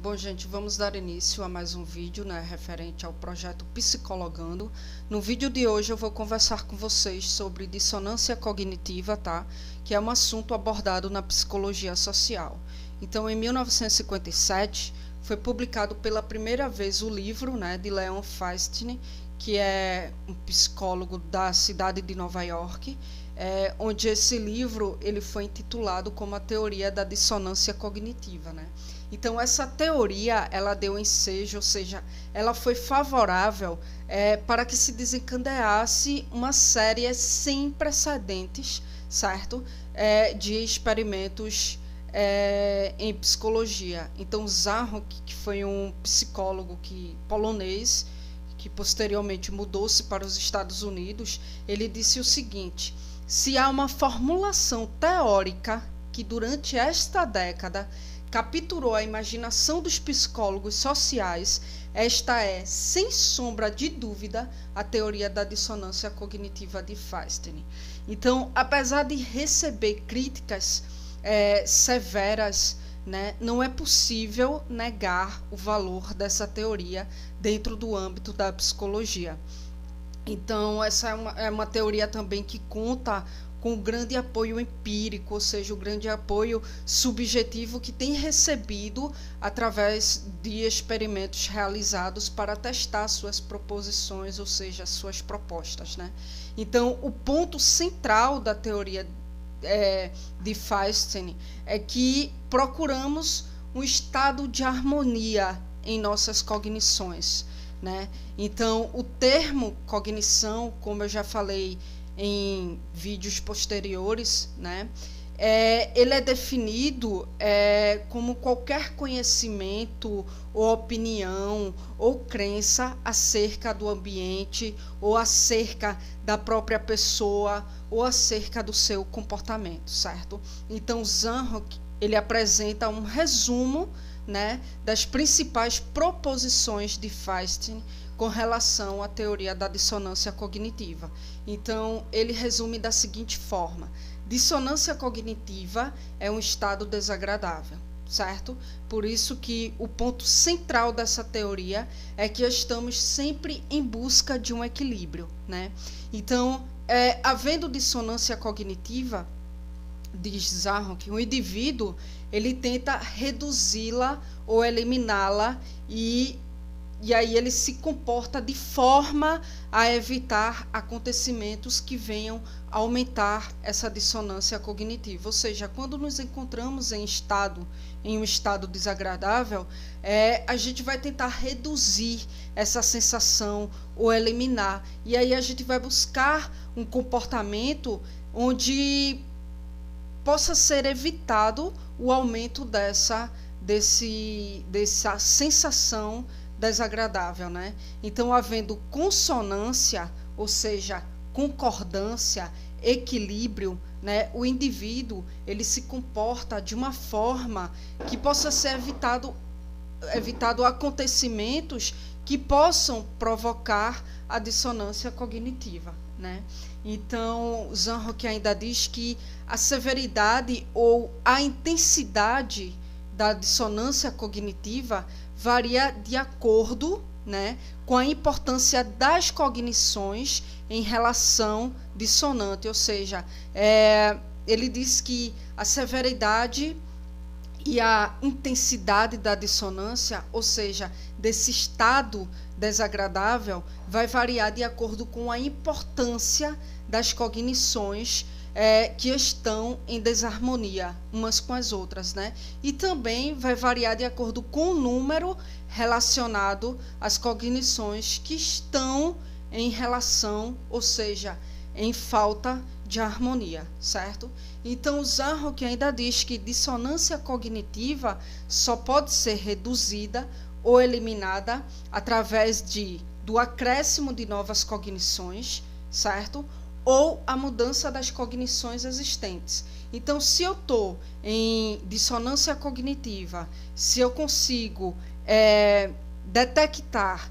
Bom, gente, vamos dar início a mais um vídeo, né, referente ao projeto Psicologando. No vídeo de hoje eu vou conversar com vocês sobre dissonância cognitiva, tá? Que é um assunto abordado na psicologia social. Então, em 1957, foi publicado pela primeira vez o livro, né, de Leon Feistner, que é um psicólogo da cidade de Nova York, onde esse livro ele foi intitulado como a teoria da dissonância cognitiva, né? Então, essa teoria, ela deu ensejo, ou seja, ela foi favorável para que se desencadeasse uma série sem precedentes, certo? De experimentos em psicologia. Então, Zarock, que foi um psicólogo polonês, que posteriormente mudou-se para os Estados Unidos, ele disse o seguinte: se há uma formulação teórica que durante esta década capturou a imaginação dos psicólogos sociais, esta é, sem sombra de dúvida, a teoria da dissonância cognitiva de Feistner. Então, apesar de receber críticas severas, né, não é possível negar o valor dessa teoria dentro do âmbito da psicologia. Então, essa é uma teoria também que conta com grande apoio empírico, ou seja, o grande apoio subjetivo que tem recebido através de experimentos realizados para testar suas proposições, ou seja, suas propostas, né? Então, o ponto central da teoria de Feistner é que procuramos um estado de harmonia em nossas cognições, né? Então, o termo cognição, como eu já falei em vídeos posteriores, né, ele é definido como qualquer conhecimento ou opinião ou crença acerca do ambiente ou acerca da própria pessoa ou acerca do seu comportamento, certo? Então, Zarock, ele apresenta um resumo, né, das principais proposições de Feistner com relação à teoria da dissonância cognitiva. Então, ele resume da seguinte forma: dissonância cognitiva é um estado desagradável, certo? Por isso que o ponto central dessa teoria é que estamos sempre em busca de um equilíbrio, né? Então, havendo dissonância cognitiva, diz Zarock, o indivíduo ele tenta reduzi-la ou eliminá-la e aí ele se comporta de forma a evitar acontecimentos que venham aumentar essa dissonância cognitiva. Ou seja, quando nos encontramos em um estado desagradável, a gente vai tentar reduzir essa sensação ou eliminar. E aí a gente vai buscar um comportamento onde possa ser evitado o aumento dessa sensação desagradável, né? Então, havendo consonância, ou seja, concordância, equilíbrio, né, o indivíduo ele se comporta de uma forma que possa ser evitado acontecimentos que possam provocar a dissonância cognitiva, né? Então, Zarock ainda diz que a severidade ou a intensidade da dissonância cognitiva varia de acordo, né, com a importância das cognições em relação dissonante, ou seja, ele diz que a severidade e a intensidade da dissonância, ou seja, desse estado desagradável, vai variar de acordo com a importância das cognições que estão em desarmonia umas com as outras, né? E também vai variar de acordo com o número relacionado às cognições que estão em relação, ou seja, em falta de harmonia, certo? Então, o Zarock ainda diz que dissonância cognitiva só pode ser reduzida ou eliminada através do acréscimo de novas cognições, certo? Ou a mudança das cognições existentes. Então, se eu estou em dissonância cognitiva, se eu consigo detectar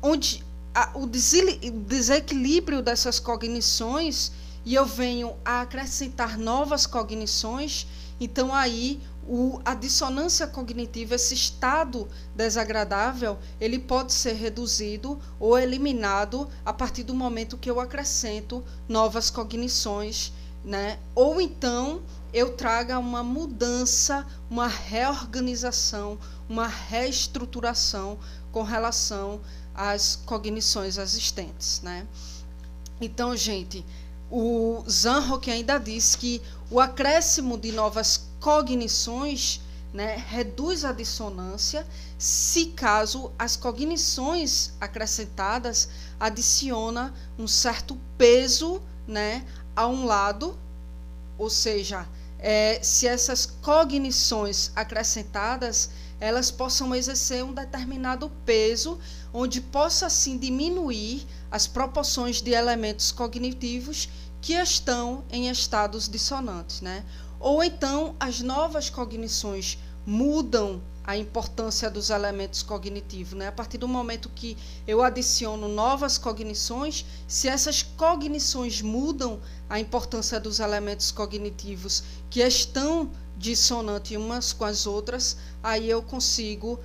onde o desequilíbrio dessas cognições e eu venho a acrescentar novas cognições, então aí a dissonância cognitiva, esse estado desagradável, ele pode ser reduzido ou eliminado a partir do momento que eu acrescento novas cognições, né? Ou então eu traga uma mudança, uma reorganização, uma reestruturação com relação às cognições existentes, né? Então, gente, o Zanrock ainda diz que o acréscimo de novas cognições, né, reduz a dissonância se caso as cognições acrescentadas adiciona um certo peso, né, a um lado, ou seja, se essas cognições acrescentadas elas possam exercer um determinado peso, onde possa assim diminuir as proporções de elementos cognitivos que estão em estados dissonantes, né? Ou então as novas cognições mudam a importância dos elementos cognitivos, né? A partir do momento que eu adiciono novas cognições, se essas cognições mudam a importância dos elementos cognitivos que estão dissonantes umas com as outras, aí eu consigo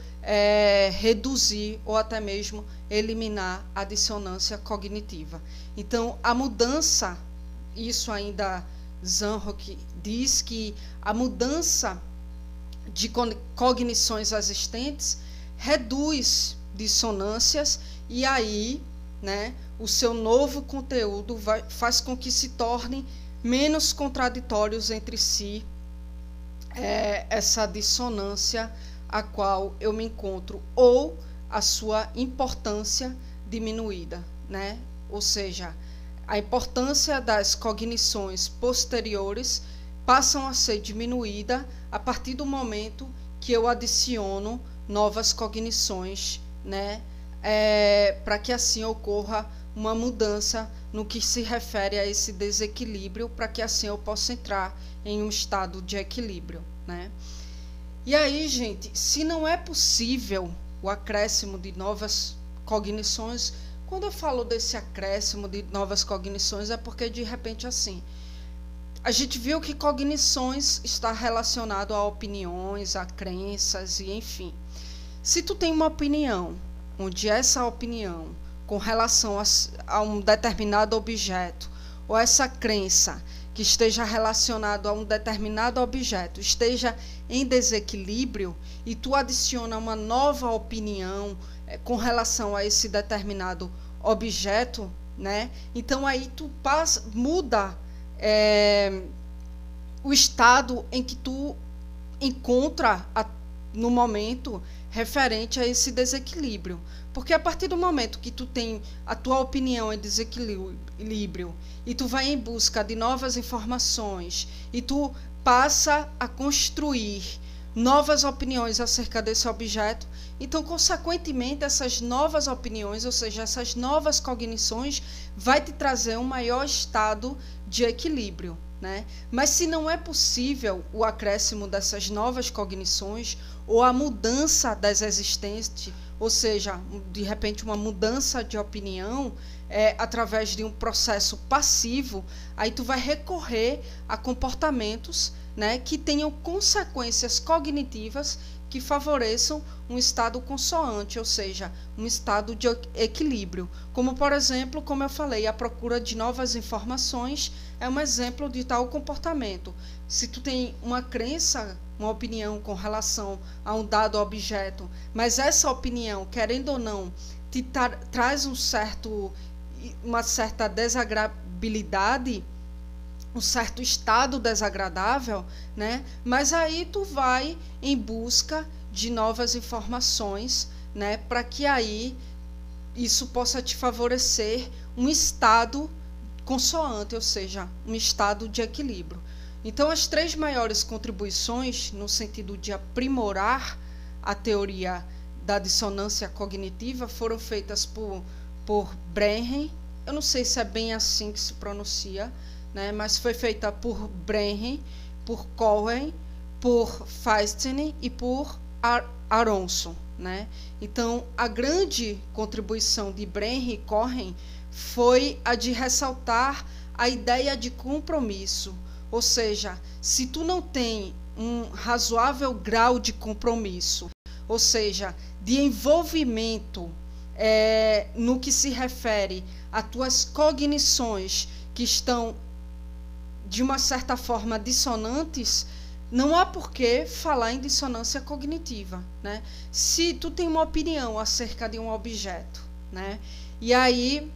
reduzir ou até mesmo eliminar a dissonância cognitiva. Então, a mudança, isso ainda Zanrock diz que a mudança de cognições existentes reduz dissonâncias e aí, né, o seu novo conteúdo faz com que se torne menos contraditórios entre si essa dissonância a qual eu me encontro ou a sua importância diminuída, né? Ou seja, a importância das cognições posteriores passam a ser diminuída a partir do momento que eu adiciono novas cognições, né? Para que assim ocorra uma mudança no que se refere a esse desequilíbrio, para que assim eu possa entrar em um estado de equilíbrio, né? E aí, gente, se não é possível o acréscimo de novas cognições, quando eu falo desse acréscimo de novas cognições, é porque de repente assim, a gente viu que cognições está relacionado a opiniões, a crenças e enfim. Se tu tem uma opinião, onde essa opinião com relação a um determinado objeto, ou essa crença que esteja relacionado a um determinado objeto, esteja em desequilíbrio, e tu adiciona uma nova opinião com relação a esse determinado objeto, né? Então aí tu muda o estado em que tu encontra no momento referente a esse desequilíbrio. Porque a partir do momento que tu tem a tua opinião em desequilíbrio e tu vai em busca de novas informações e tu passa a construir novas opiniões acerca desse objeto, então, consequentemente, essas novas opiniões, ou seja, essas novas cognições, vai te trazer um maior estado de equilíbrio, né? Mas se não é possível o acréscimo dessas novas cognições ou a mudança das existentes, ou seja, de repente uma mudança de opinião através de um processo passivo, aí tu vai recorrer a comportamentos, né, que tenham consequências cognitivas que favoreçam um estado consoante, ou seja, um estado de equilíbrio. Como, por exemplo, como eu falei, a procura de novas informações é um exemplo de tal comportamento. Se tu tem uma crença, uma opinião com relação a um dado objeto, mas essa opinião, querendo ou não, te traz uma certa desagradabilidade, um certo estado desagradável, né? Mas aí tu vai em busca de novas informações, né? Para que aí isso possa te favorecer um estado consoante, ou seja, um estado de equilíbrio. Então, as 3 maiores contribuições no sentido de aprimorar a teoria da dissonância cognitiva foram feitas por Brehren. Eu não sei se é bem assim que se pronuncia, né, mas foi feita por Brehren, por Cohen, por Feinstein e por Aronson, né? Então, a grande contribuição de Brehren e Cohen foi a de ressaltar a ideia de compromisso, ou seja, se tu não tem um razoável grau de compromisso, ou seja, de envolvimento no que se refere a tuas cognições que estão, de uma certa forma, dissonantes, não há por que falar em dissonância cognitiva, né? Se tu tem uma opinião acerca de um objeto, né? E aí,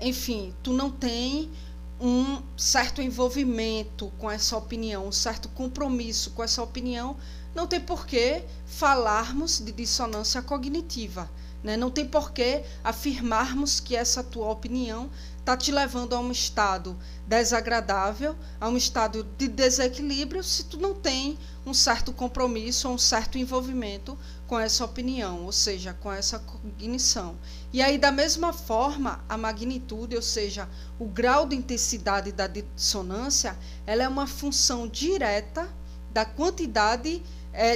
enfim, tu não tem um certo envolvimento com essa opinião, um certo compromisso com essa opinião, não tem por que falarmos de dissonância cognitiva, né? Não tem por que afirmarmos que essa tua opinião está te levando a um estado desagradável, a um estado de desequilíbrio, se tu não tem um certo compromisso ou um certo envolvimento com essa opinião, ou seja, com essa cognição. E aí, da mesma forma, a magnitude, ou seja, o grau de intensidade da dissonância, ela é uma função direta da quantidade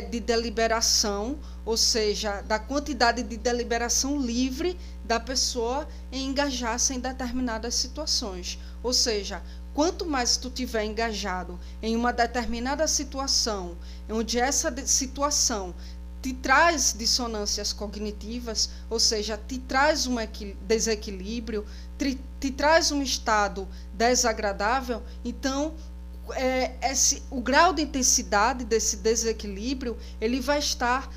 de deliberação, ou seja, da quantidade de deliberação livre da pessoa em engajar-se em determinadas situações. Ou seja, quanto mais tu tiver engajado em uma determinada situação, onde essa situação te traz dissonâncias cognitivas, ou seja, te traz um desequilíbrio, te traz um estado desagradável, então o grau de intensidade desse desequilíbrio, ele vai estar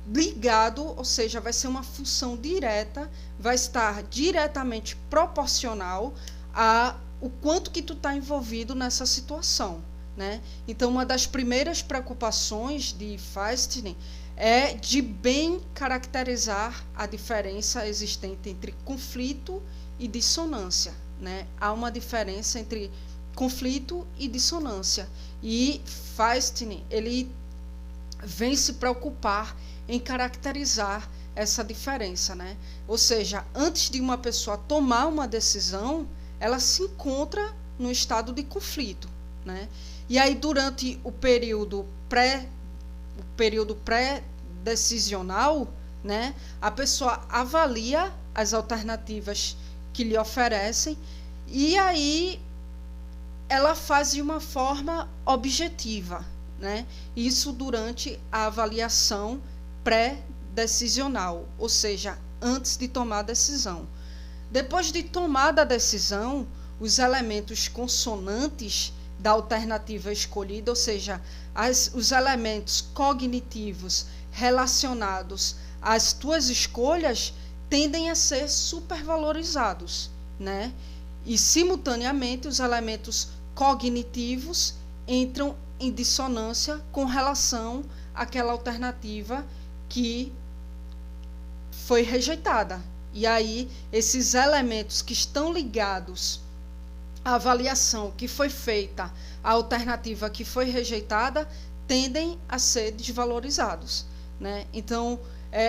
ligado, ou seja, vai ser uma função direta, vai estar diretamente proporcional a o quanto que tu está envolvido nessa situação, né? Então, uma das primeiras preocupações de Feisty é de bem caracterizar a diferença existente entre conflito e dissonância, né? Há uma diferença entre conflito e dissonância, e Feisty, ele vem se preocupar em caracterizar essa diferença, né? Ou seja, antes de uma pessoa tomar uma decisão, ela se encontra no estado de conflito, né? E aí, durante o período pré-decisional, né, a pessoa avalia as alternativas que lhe oferecem e aí ela faz de uma forma objetiva, né? Isso durante a avaliação pré-decisional, ou seja, antes de tomar a decisão. Depois de tomada a decisão, os elementos consonantes da alternativa escolhida, ou seja, os elementos cognitivos relacionados às tuas escolhas, tendem a ser supervalorizados, né? E, simultaneamente, os elementos cognitivos entram em dissonância com relação àquela alternativa que foi rejeitada. E aí, esses elementos que estão ligados à avaliação que foi feita, à alternativa que foi rejeitada, tendem a ser desvalorizados, né? Então,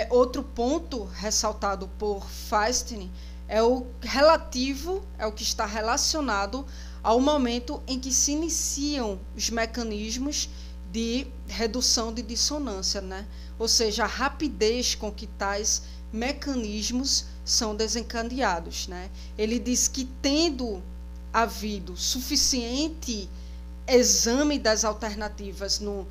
outro ponto ressaltado por Feisty é o que está relacionado ao momento em que se iniciam os mecanismos de redução de dissonância, né? Ou seja, a rapidez com que tais mecanismos são desencadeados, né? Ele diz que, tendo havido suficiente exame das alternativas no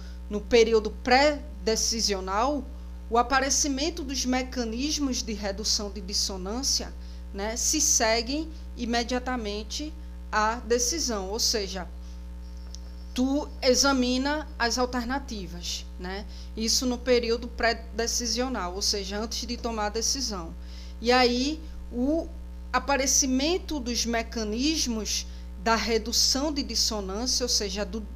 período pré-decisional, o aparecimento dos mecanismos de redução de dissonância, né, se seguem imediatamente à decisão, ou seja, tu examina as alternativas, né? Isso no período pré-decisional, ou seja, antes de tomar a decisão. E aí, o aparecimento dos mecanismos da redução de dissonância, ou seja, do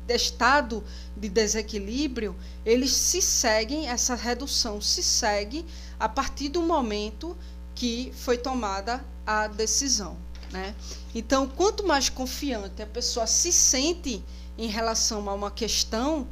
estado de desequilíbrio, essa redução se segue a partir do momento que foi tomada a decisão, né? Então, quanto mais confiante a pessoa se sente em relação a uma questão,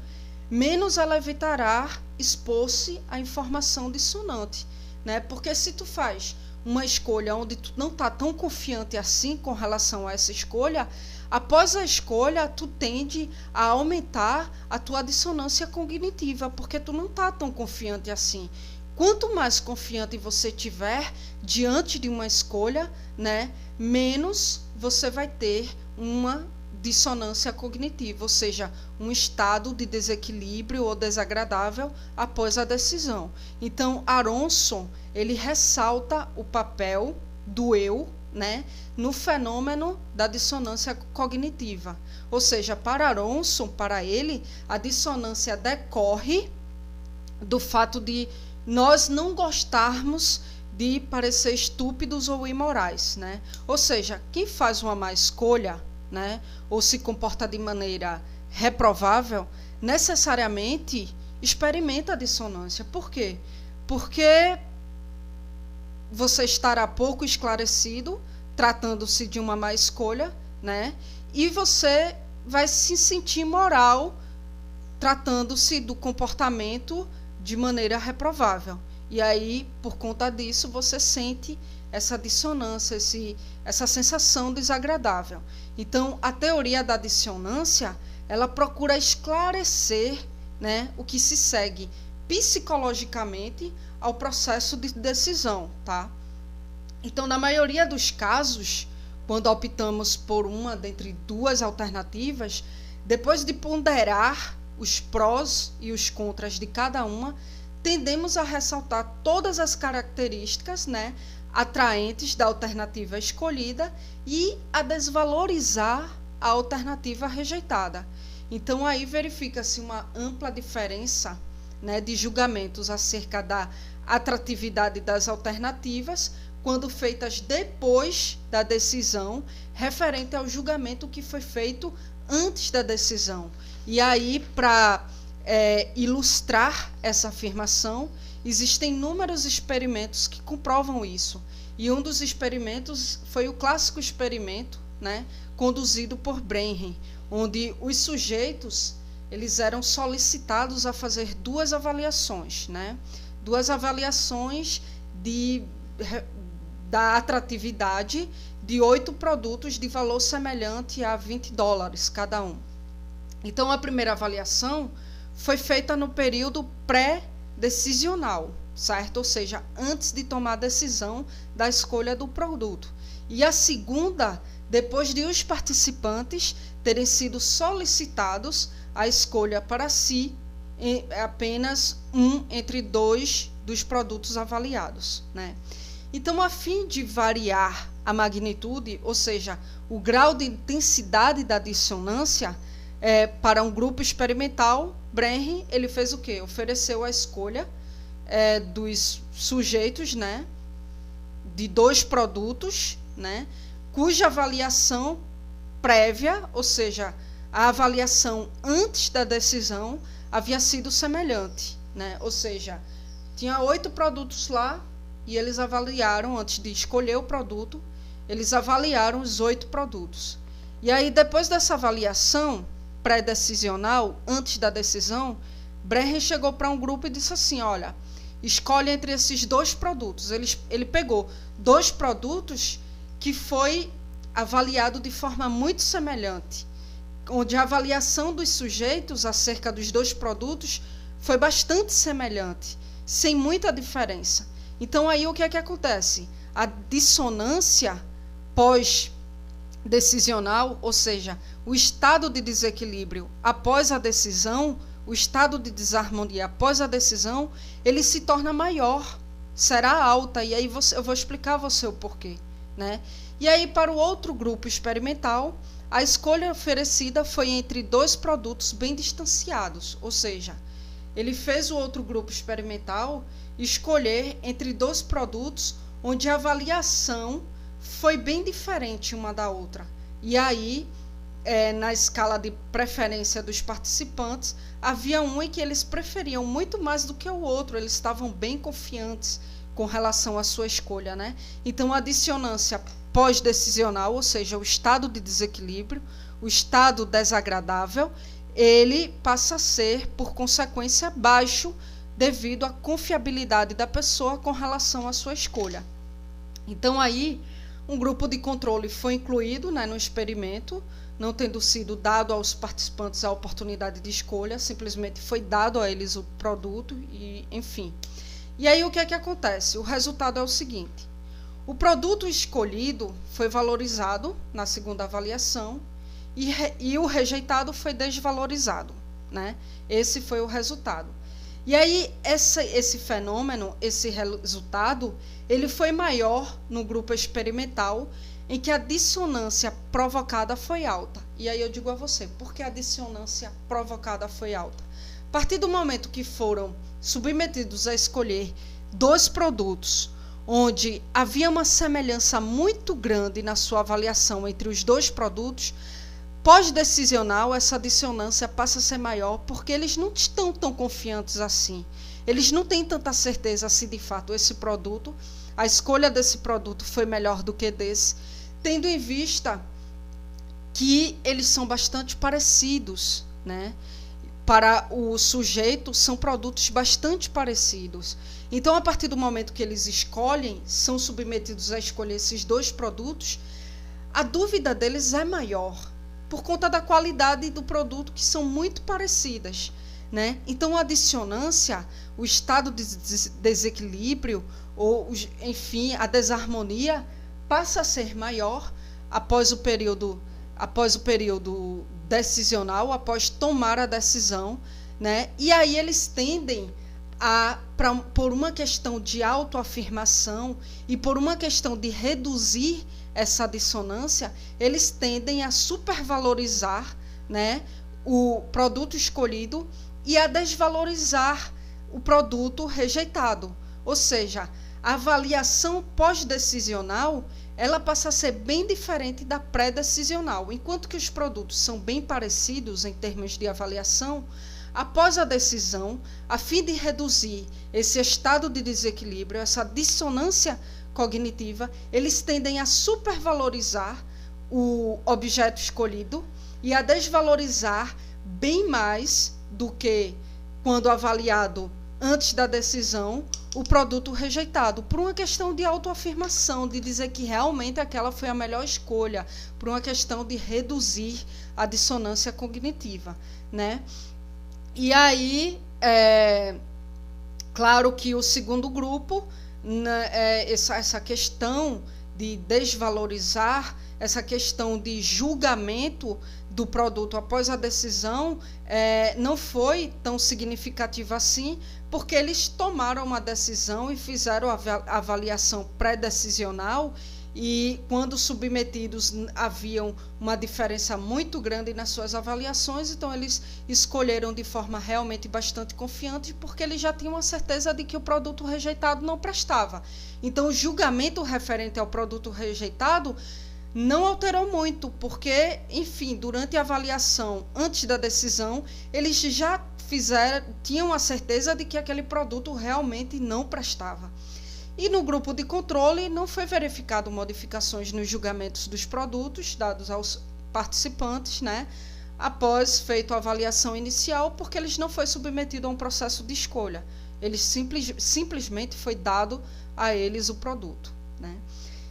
menos ela evitará expor-se à informação dissonante, né? Porque se tu faz uma escolha onde tu não está tão confiante assim com relação a essa escolha, após a escolha, tu tende a aumentar a tua dissonância cognitiva, porque tu não está tão confiante assim. Quanto mais confiante você tiver diante de uma escolha, né, menos você vai ter uma dissonância cognitiva, ou seja, um estado de desequilíbrio ou desagradável após a decisão. Então, Aronson, ele ressalta o papel do eu, né, no fenômeno da dissonância cognitiva. Ou seja, para Aronson, para ele, a dissonância decorre do fato de nós não gostarmos de parecer estúpidos ou imorais, né? Ou seja, quem faz uma má escolha, né, ou se comporta de maneira reprovável, necessariamente experimenta a dissonância. Por quê? Porque você estará pouco esclarecido, tratando-se de uma má escolha, né? E você vai se sentir imoral, tratando-se do comportamento de maneira reprovável. E aí, por conta disso, você sente essa dissonância, essa sensação desagradável. Então, a teoria da dissonância, ela procura esclarecer, né, o que se segue psicologicamente ao processo de decisão, tá? Então, na maioria dos casos, quando optamos por uma dentre duas alternativas, depois de ponderar os prós e os contras de cada uma, tendemos a ressaltar todas as características, né, atraentes da alternativa escolhida e a desvalorizar a alternativa rejeitada. Então, aí verifica-se uma ampla diferença, né, de julgamentos acerca da atratividade das alternativas, quando feitas depois da decisão, referente ao julgamento que foi feito antes da decisão. E aí, para ilustrar essa afirmação, existem inúmeros experimentos que comprovam isso. E um dos experimentos foi o clássico experimento, né, conduzido por Brenner, onde os sujeitos eles eram solicitados a fazer duas avaliações, né, duas avaliações da atratividade de 8 produtos de valor semelhante a $20 cada um. Então, a primeira avaliação foi feita no período pré-decisional, certo? Ou seja, antes de tomar a decisão da escolha do produto. E a segunda, depois de os participantes terem sido solicitados a escolha para si apenas um entre dois dos produtos avaliados, né? Então, a fim de variar a magnitude, ou seja, o grau de intensidade da dissonância, para um grupo experimental, Brenner, ele fez o quê? Ofereceu a escolha dos sujeitos, né, de 2 produtos, né, cuja avaliação prévia, ou seja, a avaliação antes da decisão, havia sido semelhante, né? Ou seja, tinha 8 produtos lá e eles avaliaram, antes de escolher o produto, eles avaliaram os 8 produtos. E aí, depois dessa avaliação pré-decisional, antes da decisão, Brenner chegou para um grupo e disse assim, olha, escolhe entre esses 2 produtos. Ele pegou 2 produtos que foi avaliado de forma muito semelhante, onde a avaliação dos sujeitos acerca dos 2 produtos foi bastante semelhante, sem muita diferença. Então, aí o que é que acontece? A dissonância pós-decisional, ou seja, o estado de desequilíbrio após a decisão, o estado de desarmonia após a decisão, ele se torna maior, será alta, e aí eu vou explicar a você o porquê, né? E aí, para o outro grupo experimental, a escolha oferecida foi entre 2 produtos bem distanciados, ou seja, ele fez o outro grupo experimental escolher entre 2 produtos onde a avaliação foi bem diferente uma da outra. E aí, na escala de preferência dos participantes, havia um em que eles preferiam muito mais do que o outro, eles estavam bem confiantes com relação à sua escolha, né? Então, a dissonância pós-decisional, ou seja, o estado de desequilíbrio, o estado desagradável, ele passa a ser, por consequência, baixo devido à confiabilidade da pessoa com relação à sua escolha. Então, aí, um grupo de controle foi incluído, né, no experimento, não tendo sido dado aos participantes a oportunidade de escolha, simplesmente foi dado a eles o produto, e, enfim. E aí, o que é que acontece? O resultado é o seguinte: o produto escolhido foi valorizado na segunda avaliação, e o rejeitado foi desvalorizado, né? Esse foi o resultado. E aí, esse fenômeno, esse resultado, ele foi maior no grupo experimental, em que a dissonância provocada foi alta. E aí eu digo a você, por que a dissonância provocada foi alta? A partir do momento que foram submetidos a escolher 2 produtos, onde havia uma semelhança muito grande na sua avaliação entre os 2 produtos, pós-decisional, essa dissonância passa a ser maior, porque eles não estão tão confiantes assim. Eles não têm tanta certeza se de fato esse produto, a escolha desse produto foi melhor do que desse, tendo em vista que eles são bastante parecidos, né? Para o sujeito, são produtos bastante parecidos. Então, a partir do momento que eles escolhem, são submetidos a escolher esses 2 produtos, a dúvida deles é maior, por conta da qualidade do produto, que são muito parecidas, né? Então, a dissonância, o estado de desequilíbrio, ou, enfim, a desarmonia, passa a ser maior após o período decisional, após tomar a decisão, né? E aí eles tendem por uma questão de autoafirmação e por uma questão de reduzir essa dissonância, eles tendem a supervalorizar, né, o produto escolhido e a desvalorizar o produto rejeitado. Ou seja, a avaliação pós-decisional, ela passa a ser bem diferente da pré-decisional. Enquanto que os produtos são bem parecidos em termos de avaliação, após a decisão, a fim de reduzir esse estado de desequilíbrio, essa dissonância cognitiva, eles tendem a supervalorizar o objeto escolhido e a desvalorizar bem mais do que quando avaliado antes da decisão o produto rejeitado, por uma questão de autoafirmação, de dizer que realmente aquela foi a melhor escolha, por uma questão de reduzir a dissonância cognitiva, né? E aí, claro que o segundo grupo, essa questão de desvalorizar, essa questão de julgamento do produto após a decisão, não foi tão significativa assim, porque eles tomaram uma decisão e fizeram a avaliação pré-decisional, e quando submetidos haviam uma diferença muito grande nas suas avaliações, então eles escolheram de forma realmente bastante confiante, porque eles já tinham a certeza de que o produto rejeitado não prestava. Então o julgamento referente ao produto rejeitado não alterou muito, porque, enfim, durante a avaliação antes da decisão, eles já tinham a certeza de que aquele produto realmente não prestava. E no grupo de controle não foi verificado modificações nos julgamentos dos produtos dados aos participantes, né, após feita a avaliação inicial, porque eles não foi submetido a um processo de escolha. Eles simplesmente foi dado a eles o produto, né.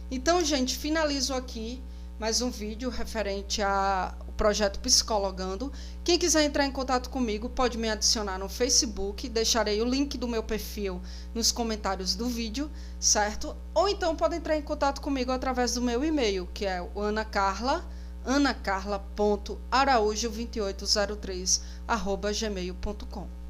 Então, gente, finalizo aqui mais um vídeo referente ao projeto Psicologando. Quem quiser entrar em contato comigo pode me adicionar no Facebook, deixarei o link do meu perfil nos comentários do vídeo, certo? Ou então pode entrar em contato comigo através do meu e-mail, que é o anacarla.araújo2803@gmail.com.